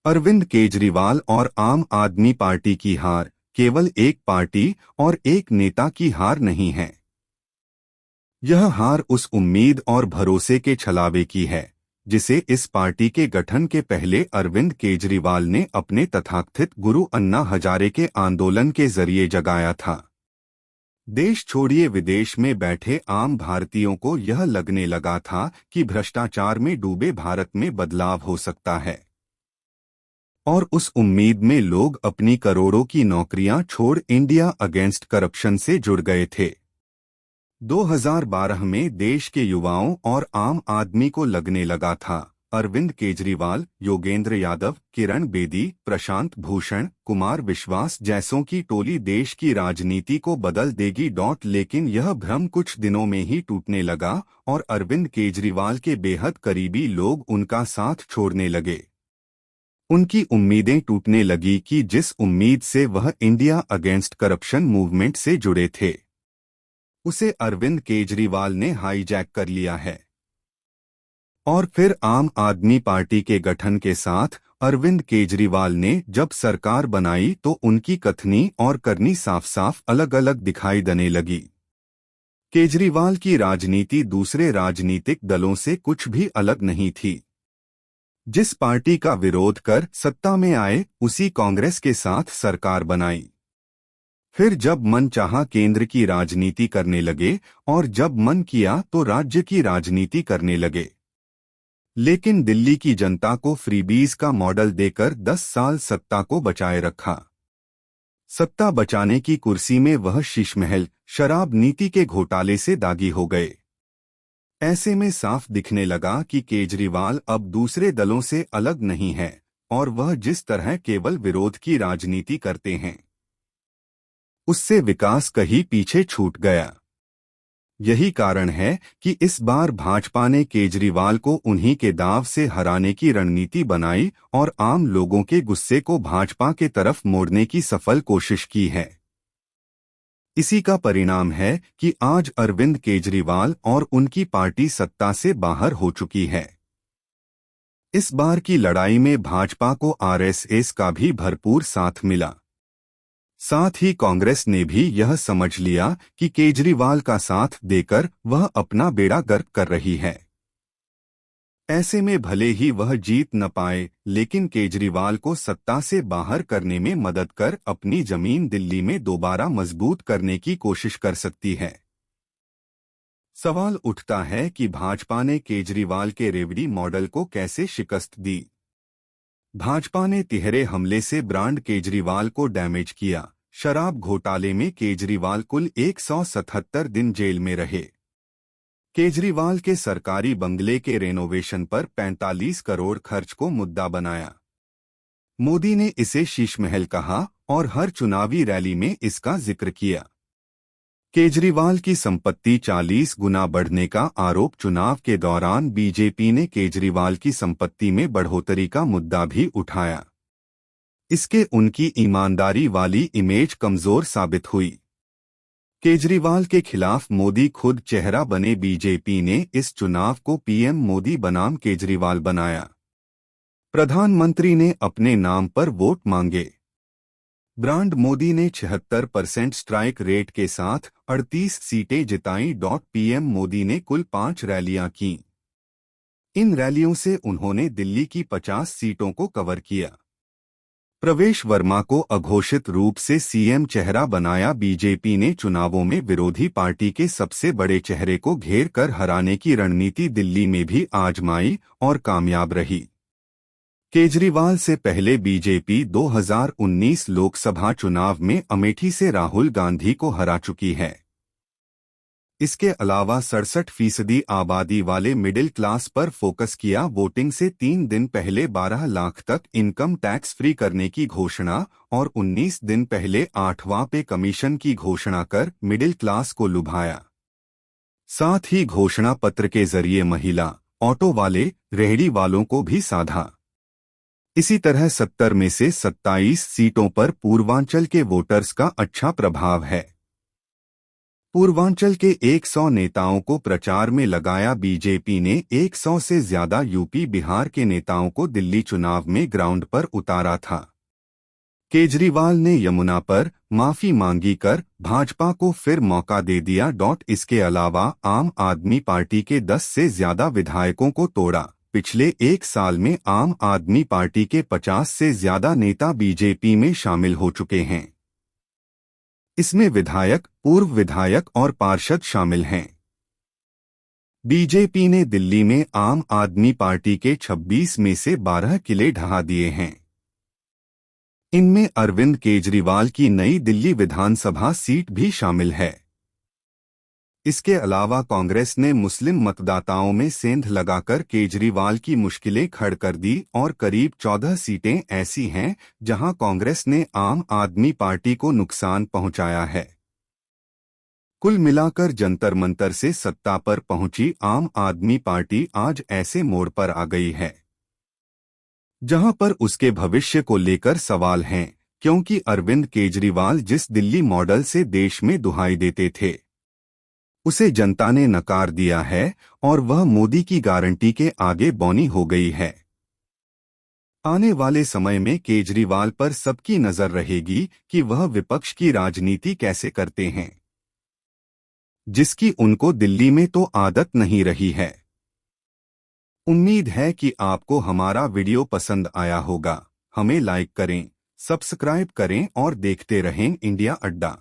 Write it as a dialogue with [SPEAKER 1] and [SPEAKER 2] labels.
[SPEAKER 1] अरविंद केजरीवाल और आम आदमी पार्टी की हार केवल एक पार्टी और एक नेता की हार नहीं है। यह हार उस उम्मीद और भरोसे के छलावे की है जिसे इस पार्टी के गठन के पहले अरविंद केजरीवाल ने अपने तथाकथित गुरु अन्ना हजारे के आंदोलन के जरिए जगाया था। देश छोड़िए विदेश में बैठे आम भारतीयों को यह लगने लगा था कि भ्रष्टाचार में डूबे भारत में बदलाव हो सकता है, और उस उम्मीद में लोग अपनी करोड़ों की नौकरियां छोड़ इंडिया अगेंस्ट करप्शन से जुड़ गए थे। 2012 में देश के युवाओं और आम आदमी को लगने लगा था अरविंद केजरीवाल, योगेंद्र यादव, किरण बेदी, प्रशांत भूषण, कुमार विश्वास जैसों की टोली देश की राजनीति को बदल देगी। लेकिन यह भ्रम कुछ दिनों में ही टूटने लगा और अरविंद केजरीवाल के बेहद करीबी लोग उनका साथ छोड़ने लगे। उनकी उम्मीदें टूटने लगी कि जिस उम्मीद से वह इंडिया अगेंस्ट करप्शन मूवमेंट से जुड़े थे, उसे अरविंद केजरीवाल ने हाईजैक कर लिया है। और फिर आम आदमी पार्टी के गठन के साथ अरविंद केजरीवाल ने जब सरकार बनाई तो उनकी कथनी और करनी साफ साफ अलग अलग दिखाई देने लगी। केजरीवाल की राजनीति दूसरे राजनीतिक दलों से कुछ भी अलग नहीं थी। जिस पार्टी का विरोध कर सत्ता में आए उसी कांग्रेस के साथ सरकार बनाई। फिर जब मन चाहा केंद्र की राजनीति करने लगे और जब मन किया तो राज्य की राजनीति करने लगे। लेकिन दिल्ली की जनता को फ्रीबीज का मॉडल देकर 10 साल सत्ता को बचाए रखा। सत्ता बचाने की कुर्सी में वह शीशमहल शराब नीति के घोटाले से दागी हो गए। ऐसे में साफ दिखने लगा कि केजरीवाल अब दूसरे दलों से अलग नहीं है और वह जिस तरह केवल विरोध की राजनीति करते हैं, उससे विकास कहीं पीछे छूट गया। यही कारण है कि इस बार भाजपा ने केजरीवाल को उन्हीं के दांव से हराने की रणनीति बनाई और आम लोगों के गुस्से को भाजपा के तरफ मोड़ने की सफल कोशिश की है। इसी का परिणाम है कि आज अरविंद केजरीवाल और उनकी पार्टी सत्ता से बाहर हो चुकी है। इस बार की लड़ाई में भाजपा को आरएसएस का भी भरपूर साथ मिला। साथ ही कांग्रेस ने भी यह समझ लिया कि केजरीवाल का साथ देकर वह अपना बेड़ा गर्क कर रही है। ऐसे में भले ही वह जीत न पाए, लेकिन केजरीवाल को सत्ता से बाहर करने में मदद कर अपनी जमीन दिल्ली में दोबारा मजबूत करने की कोशिश कर सकती है। सवाल उठता है कि भाजपा ने केजरीवाल के रेवड़ी मॉडल को कैसे शिकस्त दी। भाजपा ने तिहरे हमले से ब्रांड केजरीवाल को डैमेज किया। शराब घोटाले में केजरीवाल कुल 177 दिन जेल में रहे। केजरीवाल के सरकारी बंगले के रेनोवेशन पर 45 करोड़ खर्च को मुद्दा बनाया। मोदी ने इसे शीशमहल कहा और हर चुनावी रैली में इसका जिक्र किया। केजरीवाल की संपत्ति 40 गुना बढ़ने का आरोप। चुनाव के दौरान बीजेपी ने केजरीवाल की संपत्ति में बढ़ोतरी का मुद्दा भी उठाया। इसके उनकी ईमानदारी वाली इमेज कमजोर साबित हुई। केजरीवाल के खिलाफ मोदी खुद चेहरा बने बीजेपी ने इस चुनाव को पीएम मोदी बनाम केजरीवाल बनाया। प्रधानमंत्री ने अपने नाम पर वोट मांगे। ब्रांड मोदी ने 76% स्ट्राइक रेट के साथ 38 सीटें जिताईं। पीएम मोदी ने कुल 5 रैलियां की। इन रैलियों से उन्होंने दिल्ली की 50 सीटों को कवर किया। प्रवेश वर्मा को अघोषित रूप से सीएम चेहरा बनाया। बीजेपी ने चुनावों में विरोधी पार्टी के सबसे बड़े चेहरे को घेर कर हराने की रणनीति दिल्ली में भी आजमाई और कामयाब रही। केजरीवाल से पहले बीजेपी 2019 लोकसभा चुनाव में अमेठी से राहुल गांधी को हरा चुकी है। इसके अलावा 67% आबादी वाले मिडिल क्लास पर फोकस किया। वोटिंग से 3 दिन पहले 12 लाख तक इनकम टैक्स फ्री करने की घोषणा और 19 दिन पहले 8वां पे कमीशन की घोषणा कर मिडिल क्लास को लुभाया। साथ ही घोषणा पत्र के जरिए महिला, ऑटो वाले, रेहड़ी वालों को भी साधा। इसी तरह 70 में से 27 सीटों पर पूर्वांचल के वोटर्स का अच्छा प्रभाव है। पूर्वांचल के 100 नेताओं को प्रचार में लगाया बीजेपी ने 100 से ज्यादा यूपी बिहार के नेताओं को दिल्ली चुनाव में ग्राउंड पर उतारा था। केजरीवाल ने यमुना पर माफी मांगी कर भाजपा को फिर मौका दे दिया। इसके अलावा आम आदमी पार्टी के 10 से ज्यादा विधायकों को तोड़ा। पिछले एक साल में आम आदमी पार्टी के 50 से ज्यादा नेता बीजेपी में शामिल हो चुके हैं। इसमें विधायक, पूर्व विधायक और पार्षद शामिल हैं। बीजेपी ने दिल्ली में आम आदमी पार्टी के 26 में से 12 किले ढहा दिए हैं। इनमें अरविंद केजरीवाल की नई दिल्ली विधानसभा सीट भी शामिल है। इसके अलावा कांग्रेस ने मुस्लिम मतदाताओं में सेंध लगाकर केजरीवाल की मुश्किलें खड़ कर दी और करीब 14 सीटें ऐसी हैं जहां कांग्रेस ने आम आदमी पार्टी को नुकसान पहुंचाया है। कुल मिलाकर जंतर मंतर से सत्ता पर पहुंची आम आदमी पार्टी आज ऐसे मोड़ पर आ गई है जहां पर उसके भविष्य को लेकर सवाल हैं, क्योंकि अरविंद केजरीवाल जिस दिल्ली मॉडल से देश में दुहाई देते थे उसे जनता ने नकार दिया है और वह मोदी की गारंटी के आगे बौनी हो गई है। आने वाले समय में केजरीवाल पर सबकी नजर रहेगी कि वह विपक्ष की राजनीति कैसे करते हैं, जिसकी उनको दिल्ली में तो आदत नहीं रही है। उम्मीद है कि आपको हमारा वीडियो पसंद आया होगा। हमें लाइक करें, सब्सक्राइब करें और देखते रहें इंडिया अड्डा।